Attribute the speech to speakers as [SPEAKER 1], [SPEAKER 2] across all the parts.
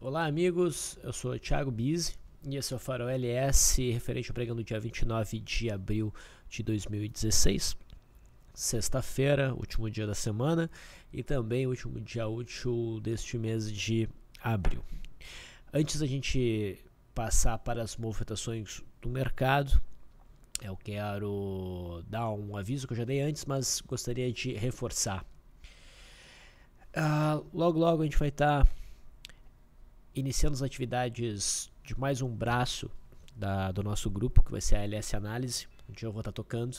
[SPEAKER 1] Olá amigos, eu sou o Thiago Bizzi e esse é o Farol LS referente ao pregão do dia 29 de abril de 2016, sexta-feira, último dia da semana e também último dia útil deste mês de abril. Antes da gente passar para as movimentações do mercado, eu quero dar um aviso que eu já dei antes, mas gostaria de reforçar. Logo a gente vai estar iniciando as atividades de mais um braço do nosso grupo, que vai ser a LS Análise, onde eu vou estar tocando.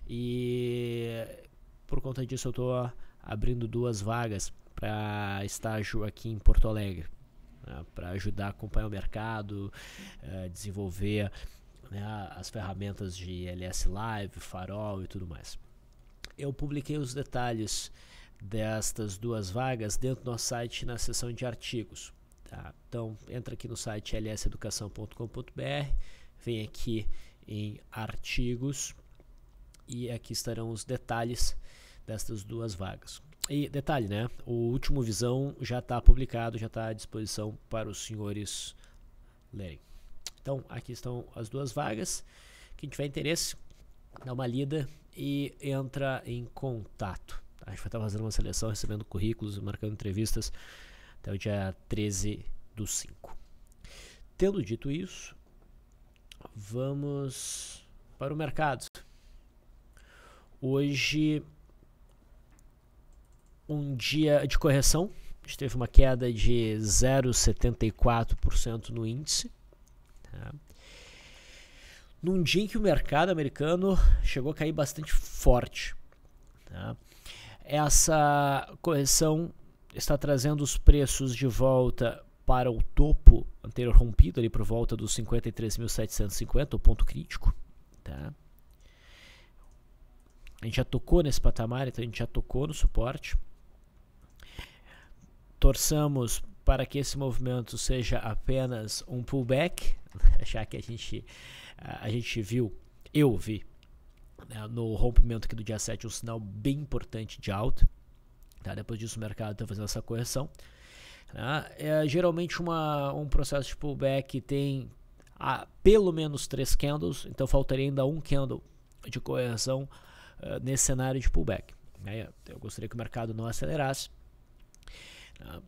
[SPEAKER 1] E por conta disso eu estou abrindo 2 vagas para estágio aqui em Porto Alegre, né, para ajudar a acompanhar o mercado, desenvolver, né, as ferramentas de LS Live, Farol e tudo mais. Eu publiquei os detalhes destas 2 vagas dentro do nosso site na seção de artigos. Tá? Então entra aqui no site lseducação.com.br, vem aqui em artigos e aqui estarão os detalhes destas 2 vagas. E detalhe, né? O último Visão já está publicado, já está à disposição para os senhores lerem. Então aqui estão as 2 vagas. Quem tiver interesse, dá uma lida e entra em contato. A gente vai estar fazendo uma seleção, recebendo currículos, marcando entrevistas até o dia 13/5. Tendo dito isso, vamos para o mercado. Hoje, um dia de correção. A gente teve uma queda de 0,74% no índice. Tá? Num dia em que o mercado americano chegou a cair bastante forte. Tá? Essa correção está trazendo os preços de volta para o topo anterior rompido, ali por volta dos 53.750, o ponto crítico. Tá? A gente já tocou nesse patamar, então a gente já tocou no suporte. Torçamos para que esse movimento seja apenas um pullback, já que a gente viu, eu vi, né, no rompimento aqui do dia 7 um sinal bem importante de alta. Tá, depois disso o mercado está fazendo essa correção. Geralmente um processo de pullback tem pelo menos 3 candles, então faltaria ainda um candle de correção nesse cenário de pullback. Eu gostaria que o mercado não acelerasse.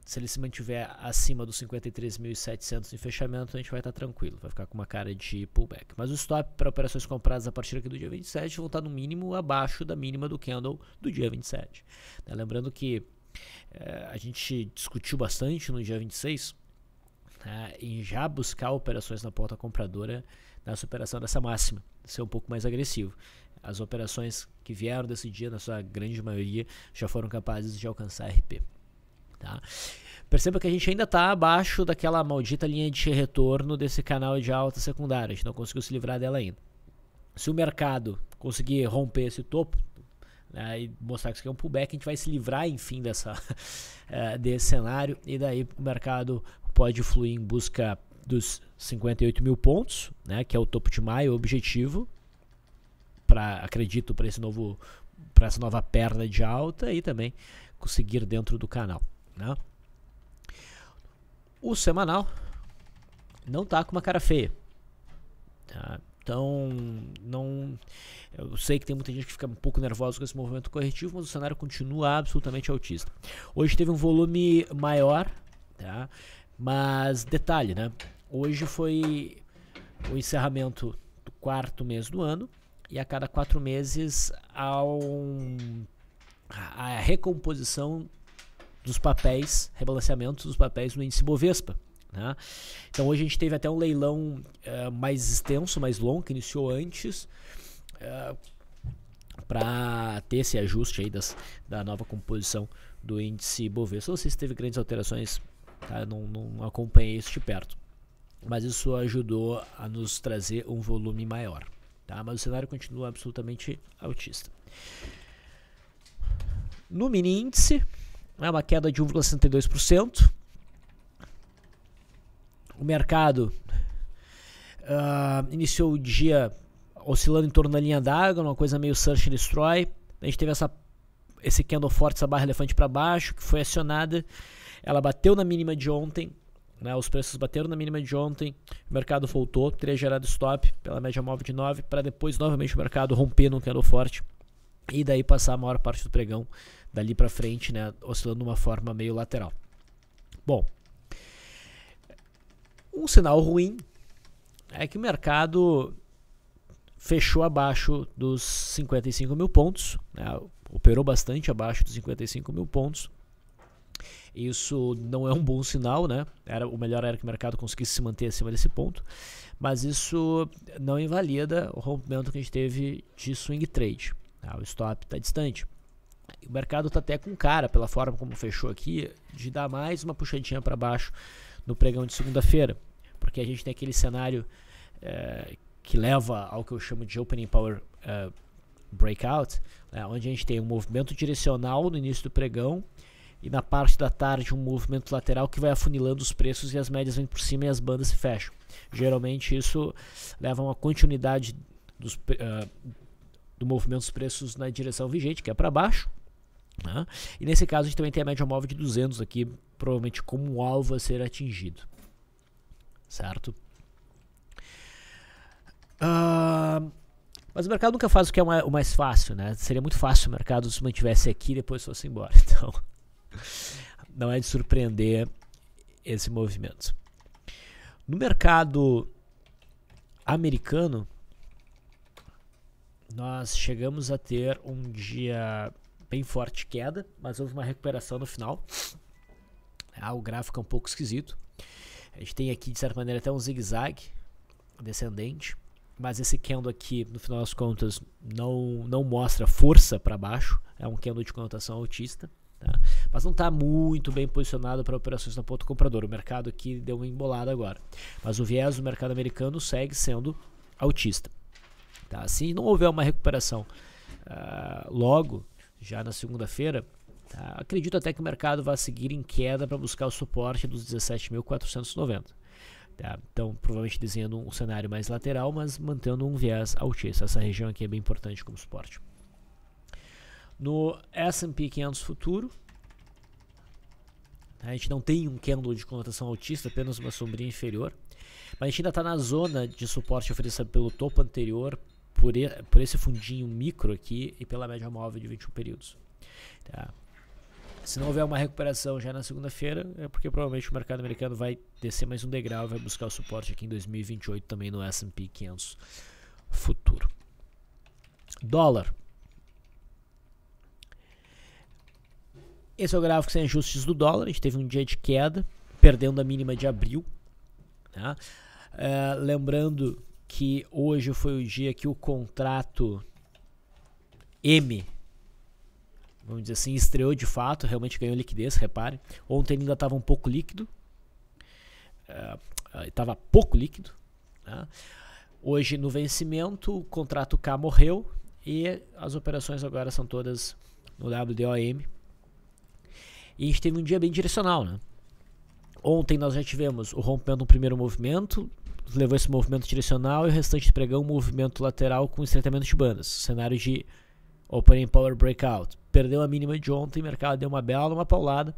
[SPEAKER 1] Se ele se mantiver acima dos 53.700 em fechamento, a gente vai estar tranquilo, vai ficar com uma cara de pullback. Mas o stop para operações compradas a partir aqui do dia 27 vão estar no mínimo abaixo da mínima do candle do dia 27. Lembrando que a gente discutiu bastante no dia 26 em já buscar operações na porta compradora na superação dessa máxima, ser um pouco mais agressivo. As operações que vieram desse dia, na sua grande maioria, já foram capazes de alcançar RP. Tá? Perceba que a gente ainda está abaixo daquela maldita linha de retorno desse canal de alta secundária. A gente não conseguiu se livrar dela ainda. Se o mercado conseguir romper esse topo, né, e mostrar que isso aqui é um pullback, a gente vai se livrar, enfim, desse cenário. E daí o mercado pode fluir em busca dos 58 mil pontos, né, que é o topo de maio, o objetivo, acredito, para essa nova perna de alta e também conseguir dentro do canal. Né? O semanal não está com uma cara feia. Tá? Então, eu sei que tem muita gente que fica um pouco nervosa com esse movimento corretivo, mas o cenário continua absolutamente altista. Hoje teve um volume maior, tá? Mas detalhe, né? Hoje foi o encerramento do 4º mês do ano e a cada 4 meses a recomposição dos papéis, rebalanceamento dos papéis no índice Bovespa. Né? Então hoje a gente teve até um leilão mais extenso, mais longo, que iniciou antes, para ter esse ajuste aí da nova composição do índice Bovespa. Não sei se teve grandes alterações, tá? Não acompanhei isso de perto, mas isso ajudou a nos trazer um volume maior. Tá? Mas o cenário continua absolutamente altista. No mini índice, uma queda de 1,62%. O mercado iniciou o dia oscilando em torno da linha d'água, uma coisa meio search and destroy. A gente teve esse candle forte, essa barra elefante para baixo, que foi acionada. Ela bateu na mínima de ontem, né, os preços bateram na mínima de ontem, o mercado voltou, teria gerado stop pela média móvel de 9, para depois novamente o mercado romper num candle forte e daí passar a maior parte do pregão dali para frente, né, oscilando de uma forma meio lateral. Bom, um sinal ruim é que o mercado fechou abaixo dos 55 mil pontos, né, operou bastante abaixo dos 55 mil pontos. Isso não é um bom sinal, né? O melhor era que o mercado conseguisse se manter acima desse ponto, mas isso não invalida o rompimento que a gente teve de swing trade. Tá? O stop está distante. O mercado está até com cara, pela forma como fechou aqui, de dar mais uma puxadinha para baixo no pregão de segunda-feira, porque a gente tem aquele cenário que leva ao que eu chamo de opening power breakout, né? Onde a gente tem um movimento direcional no início do pregão, e na parte da tarde um movimento lateral que vai afunilando os preços e as médias vêm por cima e as bandas se fecham. Geralmente isso leva a uma continuidade do movimento dos preços na direção vigente, que é para baixo, né? E nesse caso a gente também tem a média móvel de 200 aqui, provavelmente como um alvo a ser atingido, certo? Mas o mercado nunca faz o que é o mais fácil, né? Seria muito fácil se o mercado se mantivesse aqui e depois fosse embora. Então não é de surpreender esse movimento. No mercado americano, nós chegamos a ter um dia bem forte queda, mas houve uma recuperação no final. O gráfico é um pouco esquisito. A gente tem aqui, de certa maneira, até um zigue-zague descendente, mas esse candle aqui, no final das contas, não mostra força para baixo. É um candle de conotação altista. Tá? Mas não está muito bem posicionado para operações na ponta compradora. O mercado aqui deu uma embolada agora, mas o viés do mercado americano segue sendo altista. Tá? Se não houver uma recuperação logo, já na segunda-feira, tá? Acredito até que o mercado vai seguir em queda para buscar o suporte dos 17.490. Tá? Então, provavelmente desenhando um cenário mais lateral, mas mantendo um viés altista. Essa região aqui é bem importante como suporte. No S&P 500 futuro, a gente não tem um candle de conotação altista, apenas uma sombrinha inferior, mas a gente ainda está na zona de suporte oferecida pelo topo anterior, por esse fundinho micro aqui e pela média móvel de 21 períodos. Tá? Se não houver uma recuperação já na segunda-feira, é porque provavelmente o mercado americano vai descer mais um degrau e vai buscar o suporte aqui em 2028 também no S&P 500 futuro. Dólar. Esse é o gráfico sem ajustes do dólar. A gente teve um dia de queda, perdendo a mínima de abril. Tá? Lembrando que hoje foi o dia que o contrato M, vamos dizer assim, estreou de fato, realmente ganhou liquidez, reparem. Ontem ainda estava um pouco líquido, estava pouco líquido. Tá? Hoje no vencimento, o contrato K morreu e as operações agora são todas no WDOM. E a gente teve um dia bem direcional, né? Ontem nós já tivemos o rompimento do primeiro movimento, levou esse movimento direcional e o restante de pregão um movimento lateral com estreitamento de bandas. Cenário de Opening Power Breakout. Perdeu a mínima de ontem, o mercado deu uma bela, uma paulada,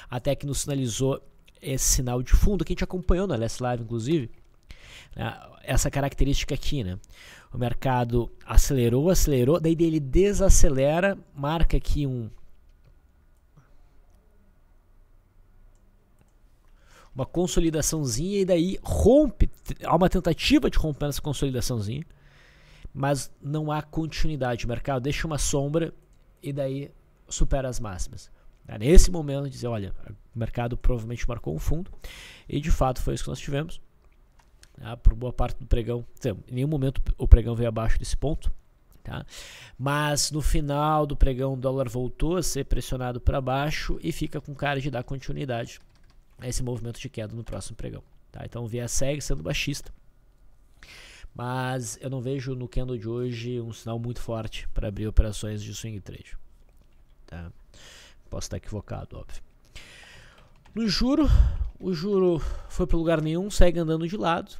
[SPEAKER 1] até que nos sinalizou esse sinal de fundo que a gente acompanhou na LS Live, inclusive. Essa característica aqui, né? O mercado acelerou, daí ele desacelera, marca aqui uma consolidaçãozinha e daí rompe, há uma tentativa de romper essa consolidaçãozinha, mas não há continuidade. O mercado deixa uma sombra e daí supera as máximas. Nesse momento, dizer, olha, o mercado provavelmente marcou um fundo e de fato foi isso que nós tivemos. Por boa parte do pregão, em nenhum momento o pregão veio abaixo desse ponto. Tá? Mas no final do pregão o dólar voltou a ser pressionado para baixo e fica com cara de dar continuidade a esse movimento de queda no próximo pregão. Tá? Então o viés segue sendo baixista, mas eu não vejo no candle de hoje um sinal muito forte para abrir operações de swing trade. Tá? Posso estar equivocado, óbvio. No juro, o juro foi para lugar nenhum, segue andando de lado.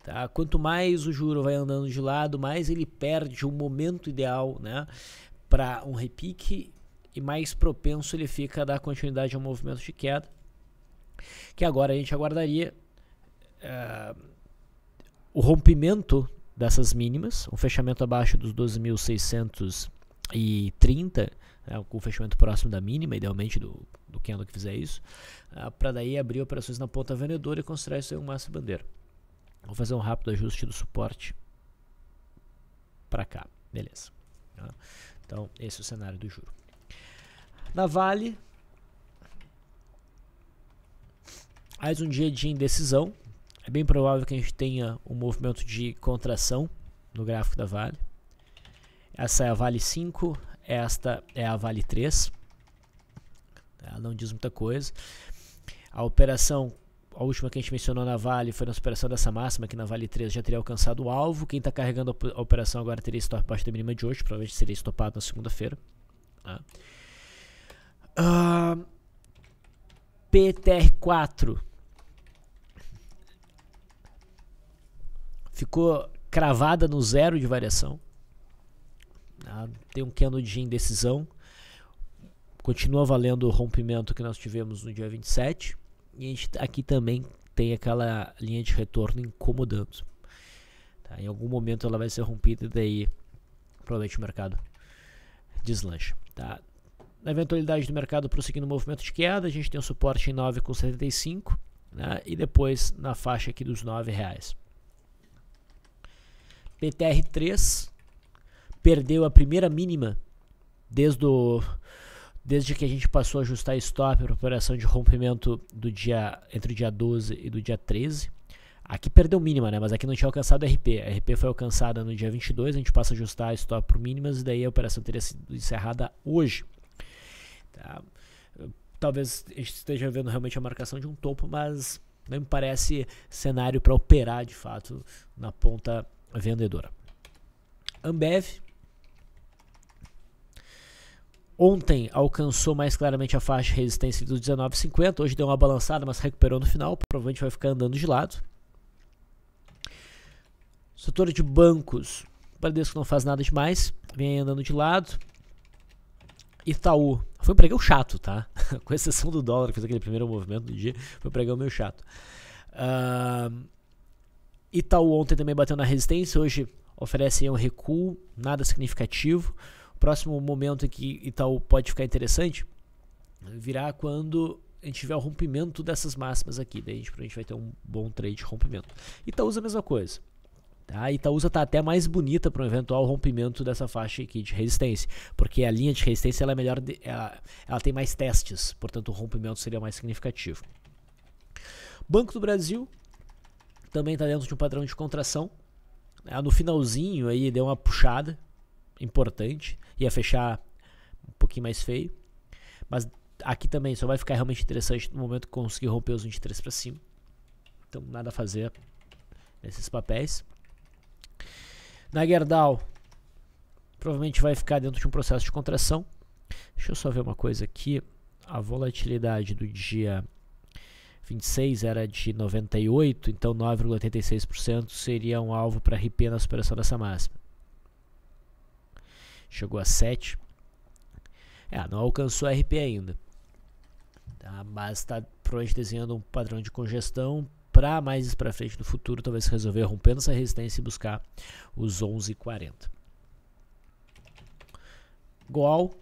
[SPEAKER 1] Tá? Quanto mais o juro vai andando de lado, mais ele perde o momento ideal, né, para um repique e mais propenso ele fica a dar continuidade ao movimento de queda. que agora a gente aguardaria o rompimento dessas mínimas, um fechamento abaixo dos 12.630, com o fechamento próximo da mínima, idealmente do candle que fizer isso, para daí abrir operações na ponta vendedora e considerar isso aí um massa bandeira. Vou fazer um rápido ajuste do suporte para cá, beleza. Então esse é o cenário do juro. Na Vale, mais um dia de indecisão. É bem provável que a gente tenha um movimento de contração no gráfico da Vale. Essa é a Vale 5, esta é a Vale 3. Ela não diz muita coisa. A operação, a última que a gente mencionou na Vale, foi na superação dessa máxima, que na Vale 3 já teria alcançado o alvo. Quem está carregando a operação agora teria stop abaixo da mínima de hoje, provavelmente seria estopado na segunda-feira. PTR4 ficou cravada no zero de variação. Tem um candle de indecisão. Continua valendo o rompimento que nós tivemos no dia 27. E a gente aqui também tem aquela linha de retorno incomodando. Em algum momento ela vai ser rompida e daí provavelmente o mercado deslancha. Na eventualidade do mercado prosseguindo o movimento de queda, a gente tem um suporte em 9,75, e depois na faixa aqui dos R$9. PTR3 perdeu a primeira mínima desde que a gente passou a ajustar stop para a operação de rompimento entre o dia 12 e do dia 13. Aqui perdeu mínima, mas aqui não tinha alcançado RP. A RP foi alcançada no dia 22, a gente passa a ajustar stop por mínimas e daí a operação teria sido encerrada hoje. Talvez a gente esteja vendo realmente a marcação de um topo, mas não me parece cenário para operar de fato na ponta vendedora. Ambev ontem alcançou mais claramente a faixa de resistência dos 19,50, hoje deu uma balançada, mas recuperou no final, provavelmente vai ficar andando de lado. Setor de bancos, Bradesco não faz nada demais, vem andando de lado. Itaú, foi um pregão chato, tá? Com exceção do dólar, que fez aquele primeiro movimento do dia, foi um pregão meio chato. Itaú ontem também bateu na resistência, hoje oferece um recuo, nada significativo. O próximo momento em que Itaú pode ficar interessante virá quando a gente tiver o rompimento dessas máximas aqui, daí a gente vai ter um bom trade de rompimento. Itaúsa a mesma coisa. A Itaúsa está até mais bonita para um eventual rompimento dessa faixa aqui de resistência, porque a linha de resistência ela é melhor, ela tem mais testes, portanto o rompimento seria mais significativo. Banco do Brasil também está dentro de um padrão de contração. No finalzinho aí deu uma puxada importante, ia fechar um pouquinho mais feio, mas aqui também só vai ficar realmente interessante no momento que conseguir romper os 23 para cima. Então nada a fazer nesses papéis. Na Gerdau, provavelmente vai ficar dentro de um processo de contração. Deixa eu só ver uma coisa aqui. A volatilidade do dia 26 era de 98, então 9,86% seria um alvo para RP na superação dessa máxima. Chegou a 7. Não alcançou a RP ainda. Mas está provavelmente desenhando um padrão de congestão para mais para frente no futuro, talvez resolver rompendo essa resistência e buscar os 11,40. Goal,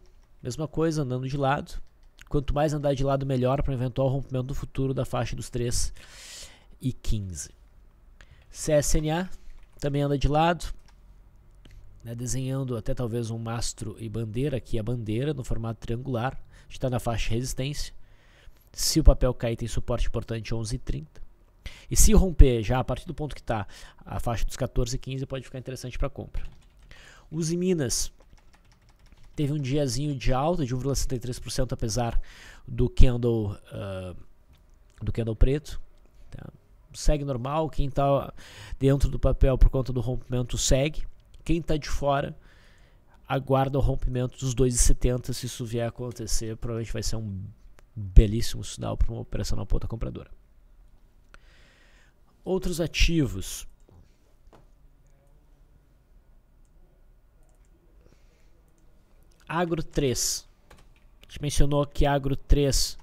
[SPEAKER 1] mesma coisa, andando de lado. Quanto mais andar de lado, melhor para um eventual rompimento no futuro da faixa dos 3,15. CSNA também anda de lado, desenhando até talvez um mastro e bandeira, aqui a bandeira no formato triangular, está na faixa de resistência. Se o papel cair, tem suporte importante 11,30. E se romper já a partir do ponto que está a faixa dos 14,15, pode ficar interessante para compra. Uzi Minas teve um diazinho de alta de 1,63%, apesar do candle preto. Segue normal. Quem está dentro do papel por conta do rompimento segue. Quem está de fora aguarda o rompimento dos 2,70. Se isso vier a acontecer, provavelmente vai ser um belíssimo sinal para uma operação na ponta compradora. Outros ativos. Agro 3. A gente mencionou que Agro 3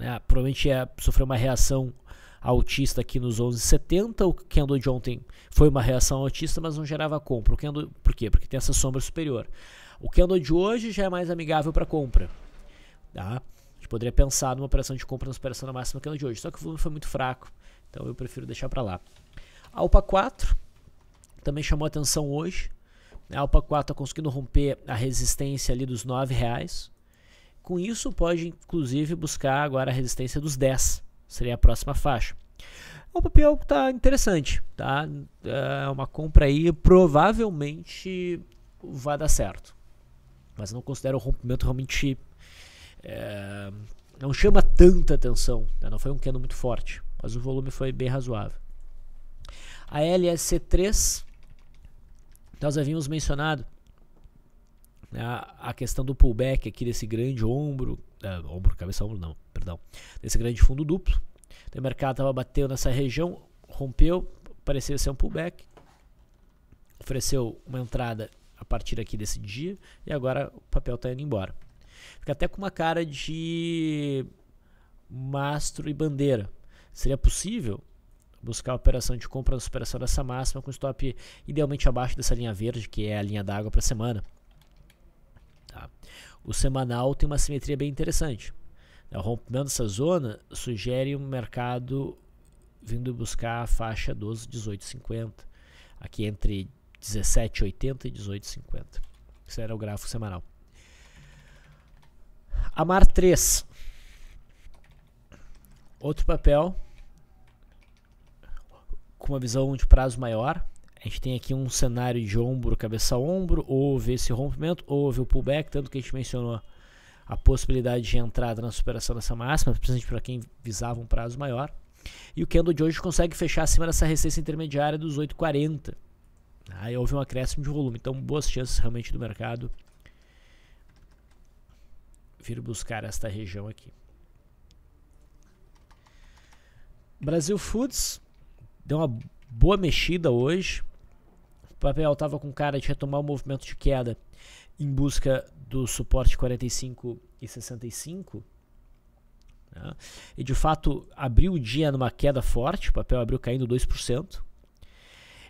[SPEAKER 1] né? Provavelmente sofreu uma reação altista aqui nos 11,70. O candle de ontem foi uma reação altista, mas não gerava compra. Por quê? Porque tem essa sombra superior. O candle de hoje já é mais amigável para compra. Tá? A gente poderia pensar numa operação de compra na superação da máxima do candle de hoje, só que o volume foi muito fraco, então eu prefiro deixar para lá. A ALPA 4 também chamou atenção hoje. A ALPA 4 está conseguindo romper a resistência ali dos R$9. Com isso, pode inclusive buscar agora a resistência dos 10. Seria a próxima faixa. O papel está interessante, tá? É uma compra aí, provavelmente vai dar certo. Mas não considero o rompimento realmente... não chama tanta atenção, tá? Não foi um candle muito forte, mas o volume foi bem razoável. A LSC3, nós havíamos mencionado, né, a questão do pullback aqui desse grande desse grande fundo duplo. O mercado bateu nessa região, rompeu, parecia ser um pullback, ofereceu uma entrada a partir aqui desse dia e agora o papel está indo embora. Fica até com uma cara de mastro e bandeira. Seria possível buscar a operação de compra na superação dessa máxima com stop idealmente abaixo dessa linha verde, que é a linha d'água para a semana. Tá. O semanal tem uma simetria bem interessante. O rompimento dessa zona sugere um mercado vindo buscar a faixa dos 18,50, aqui entre 17,80 e 18,50. Esse era o gráfico semanal. A MAR 3, outro papel com uma visão de prazo maior. A gente tem aqui um cenário de ombro, cabeça a ombro, houve esse rompimento, houve o pullback, tanto que a gente mencionou a possibilidade de entrada na superação dessa máxima, principalmente para quem visava um prazo maior. E o candle de hoje consegue fechar acima dessa resistência intermediária dos 8,40. Aí houve um acréscimo de volume, então boas chances realmente do mercado vir buscar esta região aqui. Brasil Foods deu uma boa mexida hoje. O papel estava com cara de retomar o movimento de queda em busca do suporte 45 e 65. Né? E de fato abriu o dia numa queda forte, o papel abriu caindo 2%.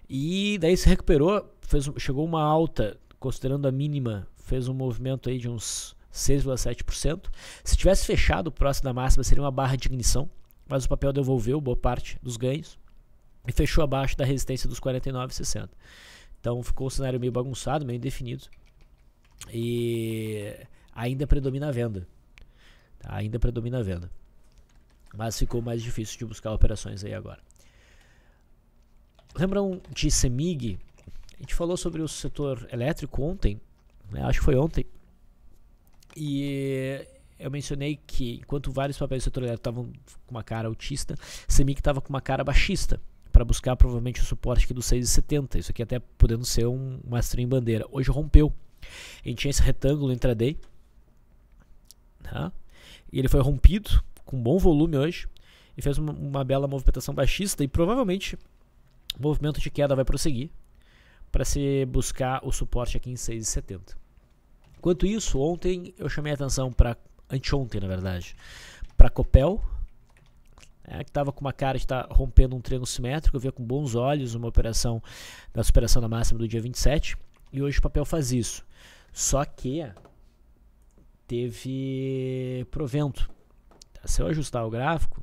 [SPEAKER 1] E daí se recuperou, chegou uma alta, considerando a mínima, fez um movimento aí de uns 6,7%. Se tivesse fechado próximo da máxima, seria uma barra de ignição, mas o papel devolveu boa parte dos ganhos e fechou abaixo da resistência dos 49,60. Então ficou um cenário meio bagunçado, meio indefinido, e ainda predomina a venda. Tá? Ainda predomina a venda, mas ficou mais difícil de buscar operações aí agora. Lembram de CEMIG? A gente falou sobre o setor elétrico ontem, né? Acho que foi ontem. E eu mencionei que enquanto vários papéis do setor elétrico estavam com uma cara altista, CEMIG estava com uma cara baixista, para buscar provavelmente o suporte aqui dos 6,70. Isso aqui até podendo ser uma string bandeira. Hoje rompeu. A gente tinha esse retângulo intraday, tá? E ele foi rompido com bom volume hoje e fez uma bela movimentação baixista, e provavelmente o movimento de queda vai prosseguir para se buscar o suporte aqui em 6,70. Enquanto isso, ontem eu chamei a atenção para, anteontem na verdade, para Copel, que estava com uma cara de estar rompendo um triângulo simétrico. Eu via com bons olhos uma operação da superação da máxima do dia 27, e hoje o papel faz isso. Só que teve provento. Se eu ajustar o gráfico,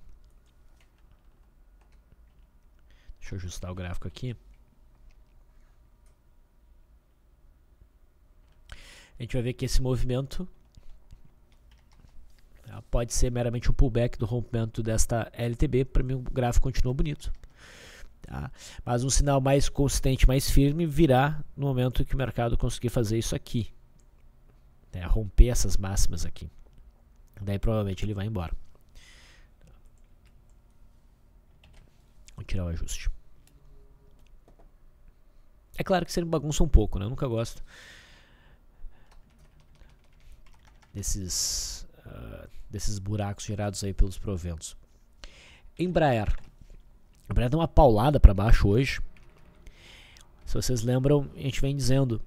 [SPEAKER 1] deixa eu ajustar o gráfico aqui. A gente vai ver que esse movimento pode ser meramente um pullback do rompimento desta LTB. Para mim o gráfico continua bonito, tá? Mas um sinal mais consistente, mais firme, virá no momento que o mercado conseguir fazer isso aqui, né? Romper essas máximas aqui. Daí provavelmente ele vai embora. Vou tirar o ajuste. É claro que você bagunça um pouco, né? Eu nunca gosto desses buracos gerados aí pelos proventos. Embraer deu uma paulada para baixo hoje. Se vocês lembram, a gente vem dizendo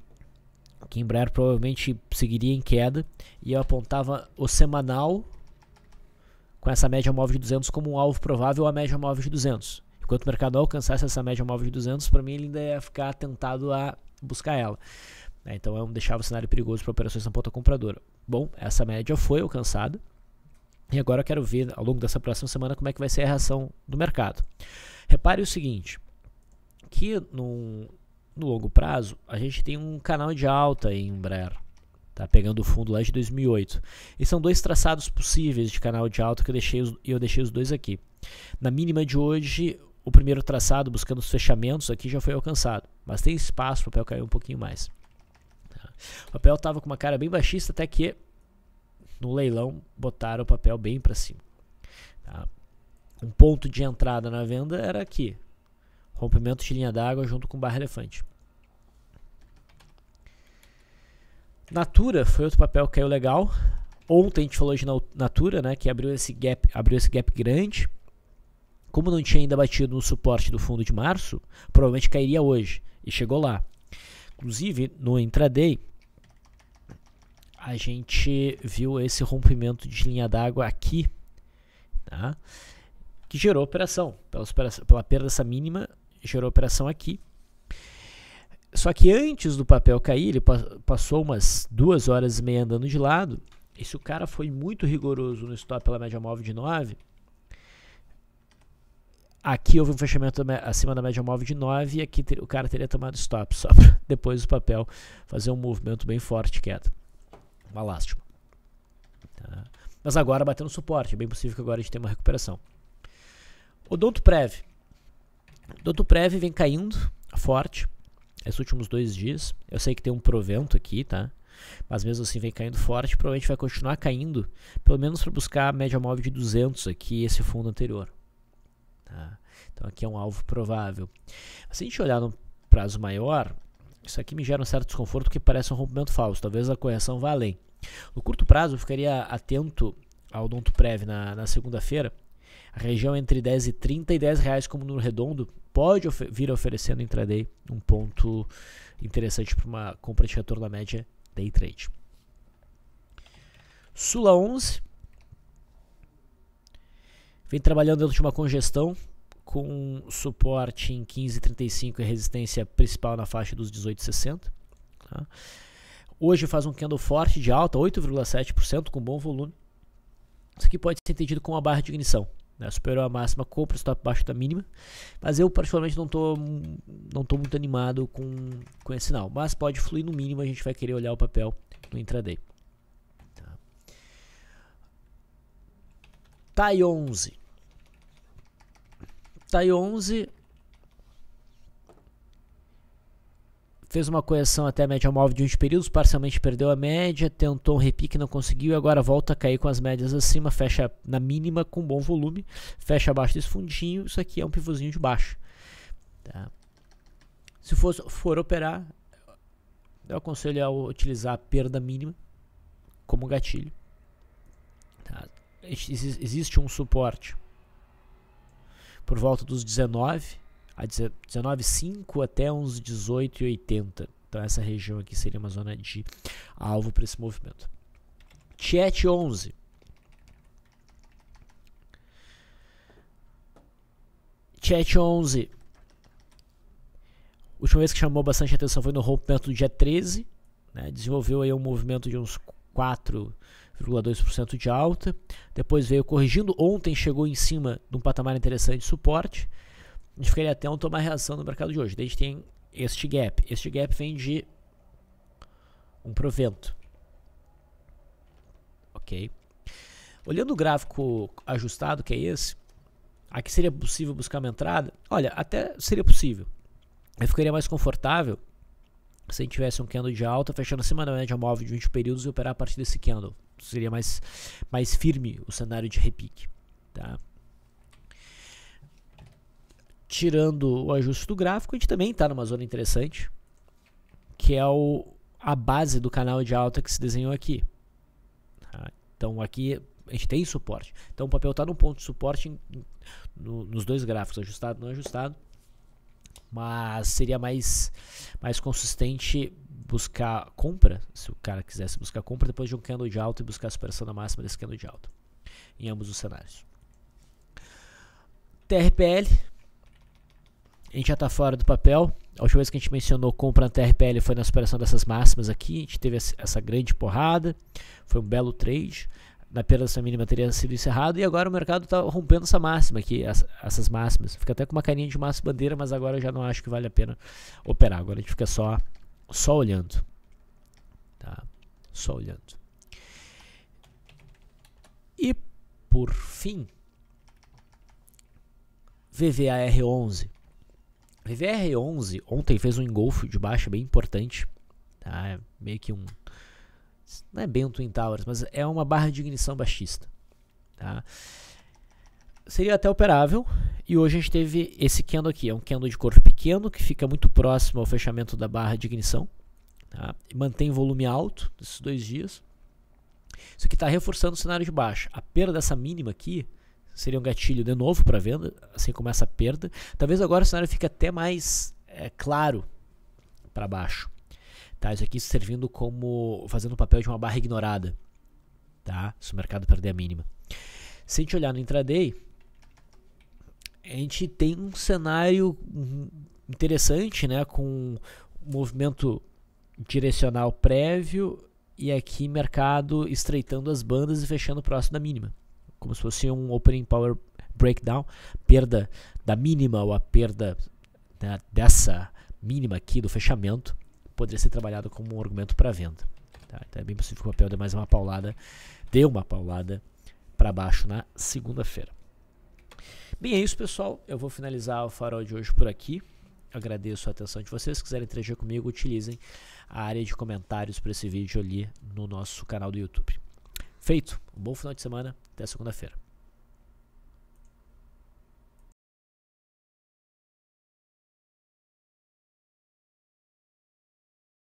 [SPEAKER 1] que Embraer provavelmente seguiria em queda, e eu apontava o semanal com essa média móvel de 200 como um alvo provável a média móvel de 200. Enquanto o mercado não alcançasse essa média móvel de 200, para mim ele ainda ia ficar tentado a buscar ela. Então eu deixava o cenário perigoso para operações na ponta compradora. Bom, essa média foi alcançada. E agora eu quero ver ao longo dessa próxima semana como é que vai ser a reação do mercado. Repare o seguinte, que no longo prazo a gente tem um canal de alta em Brer, tá? Pegando o fundo lá de 2008. E são dois traçados possíveis de canal de alta que eu deixei os dois aqui. Na mínima de hoje, o primeiro traçado buscando os fechamentos aqui já foi alcançado, mas tem espaço para o papel cair um pouquinho mais. Tá? O papel estava com uma cara bem baixista até que no leilão botaram o papel bem para cima. Tá? Um ponto de entrada na venda era aqui, rompimento de linha d'água junto com barra elefante. Natura foi outro papel que caiu legal. Ontem a gente falou de Natura, né, que abriu esse gap grande. Como não tinha ainda batido no suporte do fundo de março, provavelmente cairia hoje e chegou lá. Inclusive no intraday a gente viu esse rompimento de linha d'água aqui, tá? Que gerou operação. Pela perda dessa mínima, gerou operação aqui. Só que antes do papel cair, ele passou umas 2 horas e meia andando de lado. E se o cara foi muito rigoroso no stop pela média móvel de 9, aqui houve um fechamento acima da média móvel de 9 e aqui o cara teria tomado stop, só para depois do papel fazer um movimento bem forte de queda. Uma lástima. Tá? Mas agora batendo suporte, é bem possível que agora a gente tenha uma recuperação. Odontoprev. Odontoprev vem caindo forte esses últimos 2 dias. Eu sei que tem um provento aqui, tá? Mas mesmo assim vem caindo forte. Provavelmente vai continuar caindo, pelo menos para buscar a média móvel de 200 aqui, esse fundo anterior. Tá? Então aqui é um alvo provável. Se a gente olhar no prazo maior, isso aqui me gera um certo desconforto porque parece um rompimento falso. Talvez a correção vá além. No curto prazo, eu ficaria atento ao Odontoprev na segunda-feira. A região entre 10,30 e R$10 como número redondo pode vir oferecendo intraday um ponto interessante para uma compra de retorno na média day trade. Sula 11 vem trabalhando dentro de uma congestão com suporte em 15,35 e resistência principal na faixa dos 18,60. Tá? Hoje faz um candle forte de alta, 8,7% com bom volume. Isso aqui pode ser entendido como uma barra de ignição. Né? Superou a máxima, compra, stop abaixo da mínima. Mas eu particularmente não tô muito animado com esse sinal. Mas pode fluir no mínimo, a gente vai querer olhar o papel no intraday. Tá? TAI 11. TAI 11 fez uma correção até a média móvel de 20 períodos, parcialmente perdeu a média, tentou um repique, não conseguiu e agora volta a cair com as médias acima, fecha na mínima com bom volume, fecha abaixo desse fundinho, isso aqui é um pivôzinho de baixo. Tá? Se for operar, eu aconselho a utilizar a perda mínima como gatilho. Tá? Existe um suporte por volta dos 19, a 19,5 até uns 18,80. Então essa região aqui seria uma zona de alvo para esse movimento. Chat 11. Chat 11. A última vez que chamou bastante atenção foi no rompimento do dia 13. Né? Desenvolveu aí um movimento de uns 4,2% de alta. Depois veio corrigindo. Ontem chegou em cima de um patamar interessante de suporte. A gente ficaria atento a uma reação no mercado de hoje. Daí a gente tem este gap. Este gap vem de um provento. Ok? Olhando o gráfico ajustado, que é esse, aqui seria possível buscar uma entrada? Olha, até seria possível. Eu ficaria mais confortável se a gente tivesse um candle de alta, fechando acima da média móvel de 20 períodos e operar a partir desse candle. Seria mais firme o cenário de repique. Tá? Tirando o ajuste do gráfico, a gente também está numa zona interessante, que é a base do canal de alta que se desenhou aqui. Tá? Então aqui a gente tem suporte. Então o papel está num ponto de suporte nos dois gráficos, ajustado e não ajustado. Mas seria mais consistente buscar compra, se o cara quisesse buscar compra depois de um candle de alta e buscar a superação da máxima desse candle de alta. em ambos os cenários. TRPL, a gente já está fora do papel. A última vez que a gente mencionou compra na TRPL foi na superação dessas máximas aqui. A gente teve essa grande porrada, foi um belo trade. Na perda dessa mínima teria sido encerrado, e agora o mercado está rompendo essa máxima aqui, essas máximas. Fica até com uma carinha de máxima bandeira, mas agora eu já não acho que vale a pena operar. Agora a gente fica só olhando. Tá? Só olhando. E por fim, VVAR11. VVAR11 ontem fez um engolfo de baixa bem importante. Tá? Meio que não é bem um Twin Towers, mas é uma barra de ignição baixista. Tá? Seria até operável, e hoje a gente teve esse candle aqui. É um candle de corpo pequeno, que fica muito próximo ao fechamento da barra de ignição. Tá? E mantém volume alto nesses 2 dias. Isso aqui está reforçando o cenário de baixa. A perda dessa mínima aqui seria um gatilho de novo para venda, assim como essa perda. Talvez agora o cenário fique até mais claro para baixo. Tá, isso aqui servindo como, fazendo o papel de uma barra ignorada, tá? Se o mercado perder a mínima. Se a gente olhar no intraday, a gente tem um cenário interessante, né? Com um movimento direcional prévio e aqui mercado estreitando as bandas e fechando próximo da mínima. Como se fosse um opening power breakdown, perda da mínima ou a perda, né, dessa mínima aqui do fechamento poderia ser trabalhado como um argumento para venda. Tá? Então é bem possível que o papel dê uma paulada para baixo na segunda-feira. Bem, é isso, pessoal. Eu vou finalizar o farol de hoje por aqui. Agradeço a atenção de vocês. Se quiserem interagir comigo, utilizem a área de comentários para esse vídeo ali no nosso canal do YouTube. Feito. Um bom final de semana. Até segunda-feira.